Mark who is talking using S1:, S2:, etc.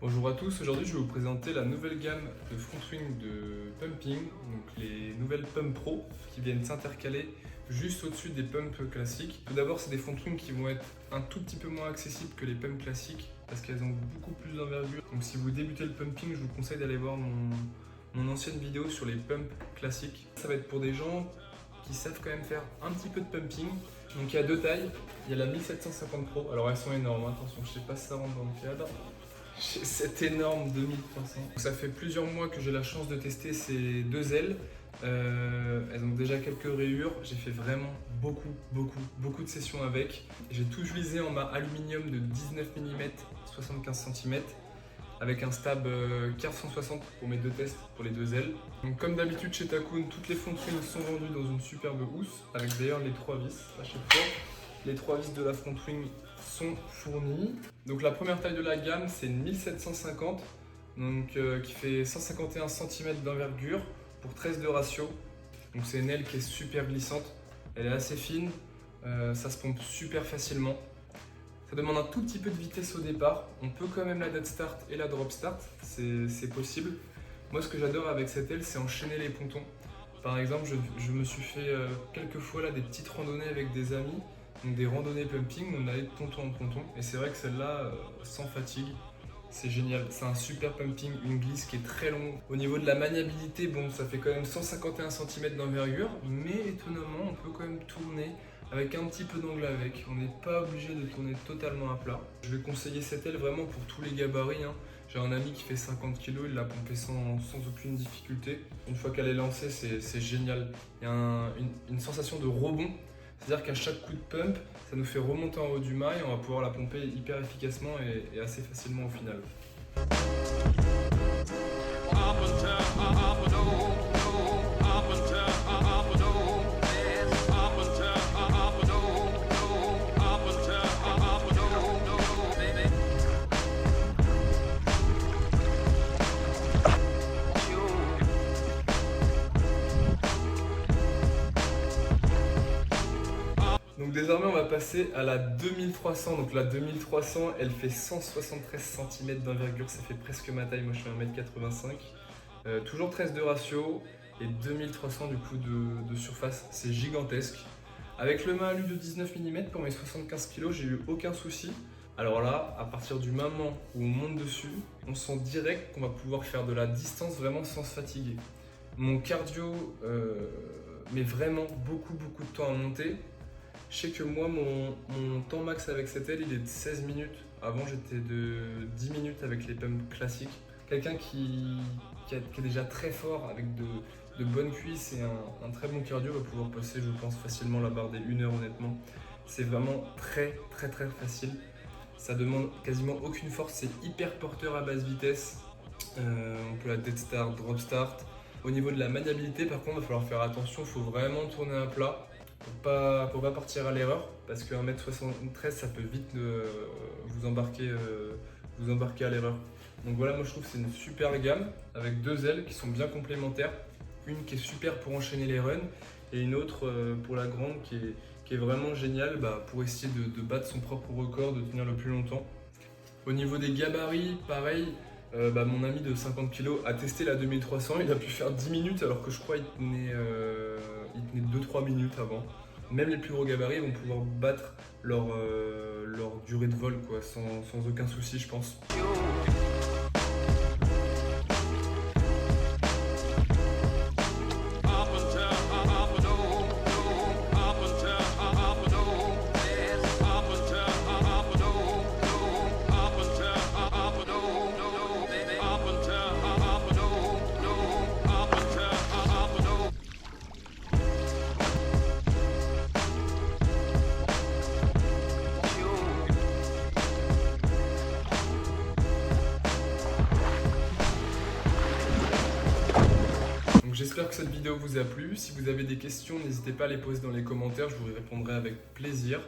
S1: Bonjour à tous, aujourd'hui je vais vous présenter la nouvelle gamme de front wing de pumping, donc les nouvelles pumps pro qui viennent s'intercaler juste au-dessus des pumps classiques. Tout d'abord, c'est des front wing qui vont être un tout petit peu moins accessibles que les pumps classiques parce qu'elles ont beaucoup plus d'envergure. Donc si vous débutez le pumping, je vous conseille d'aller voir mon ancienne vidéo sur les pumps classiques. Ça va être pour des gens qui savent quand même faire un petit peu de pumping. Donc il y a deux tailles, il y a la 1750 Pro, alors elles sont énormes, attention, je sais pas si ça rentre dans le cadre. J'ai cette énorme 2300. Ça fait plusieurs mois que j'ai la chance de tester ces deux ailes. Elles ont déjà quelques rayures. J'ai fait vraiment beaucoup de sessions avec. J'ai tout utilisé en mât aluminium de 19 mm, 75 cm, avec un stab Car 160 pour mes deux tests pour les deux ailes. Donc, comme d'habitude chez Takoun, toutes les front wings sont vendues dans une superbe housse, avec d'ailleurs les trois vis à chaque fois. Les trois vis de la front wing sont fournies. Donc la première taille de la gamme, c'est une 1750, donc, qui fait 151 cm d'envergure pour 13 de ratio. Donc c'est une aile qui est super glissante, elle est assez fine, ça se pompe super facilement. Ça demande un tout petit peu de vitesse au départ. On peut quand même la dead start et la drop start, c'est possible. Moi, ce que j'adore avec cette aile, c'est enchaîner les pontons. Par exemple, je me suis fait quelques fois là, des petites randonnées avec des amis. Donc des randonnées pumping, on allait de ponton en ponton. Et c'est vrai que celle-là, sans fatigue, c'est génial. C'est un super pumping, une glisse qui est très longue. Au niveau de la maniabilité, bon, ça fait quand même 151 cm d'envergure. Mais étonnamment, on peut quand même tourner avec un petit peu d'angle avec. On n'est pas obligé de tourner totalement à plat. Je vais conseiller cette aile vraiment pour tous les gabarits, hein. J'ai un ami qui fait 50 kg, il l'a pompé sans aucune difficulté. Une fois qu'elle est lancée, c'est génial. Il y a une sensation de rebond. C'est-à-dire qu'à chaque coup de pump, ça nous fait remonter en haut du mât et on va pouvoir la pomper hyper efficacement et assez facilement au final. Donc désormais on va passer à la 2300, donc la 2300 elle fait 173 cm d'envergure, ça fait presque ma taille, moi je fais 1m85, toujours 13 de ratio et 2300 du coup de surface, c'est gigantesque. Avec le mât alu de 19 mm pour mes 75 kg, j'ai eu aucun souci. Alors là, à partir du moment où on monte dessus, on sent direct qu'on va pouvoir faire de la distance vraiment sans se fatiguer. Mon cardio met vraiment beaucoup de temps à monter. Je sais que moi, mon temps max avec cette aile, il est de 16 minutes. Avant, j'étais de 10 minutes avec les pumps classiques. Quelqu'un qui est déjà très fort, avec de bonnes cuisses et un très bon cardio, va pouvoir passer, je pense, facilement la barre des 1 heure, honnêtement. C'est vraiment très facile. Ça demande quasiment aucune force, c'est hyper porteur à basse vitesse. On peut la dead start, drop start. Au niveau de la maniabilité, par contre, il va falloir faire attention, il faut vraiment tourner à plat. Pour pas partir à l'erreur, parce que 1m73 ça peut vite vous embarquer à l'erreur. Donc voilà, moi je trouve que c'est une super gamme avec deux ailes qui sont bien complémentaires. Une qui est super pour enchaîner les runs et une autre pour la grande qui est vraiment géniale pour essayer de battre son propre record, de tenir le plus longtemps. Au niveau des gabarits, pareil, mon ami de 50 kg a testé la 2300, il a pu faire 10 minutes alors que je crois qu'il tenait 2-3 minutes avant. Même les plus gros gabarits vont pouvoir battre leur durée de vol quoi, sans aucun souci je pense. J'espère que cette vidéo vous a plu. Si vous avez des questions, n'hésitez pas à les poser dans les commentaires, je vous y répondrai avec plaisir.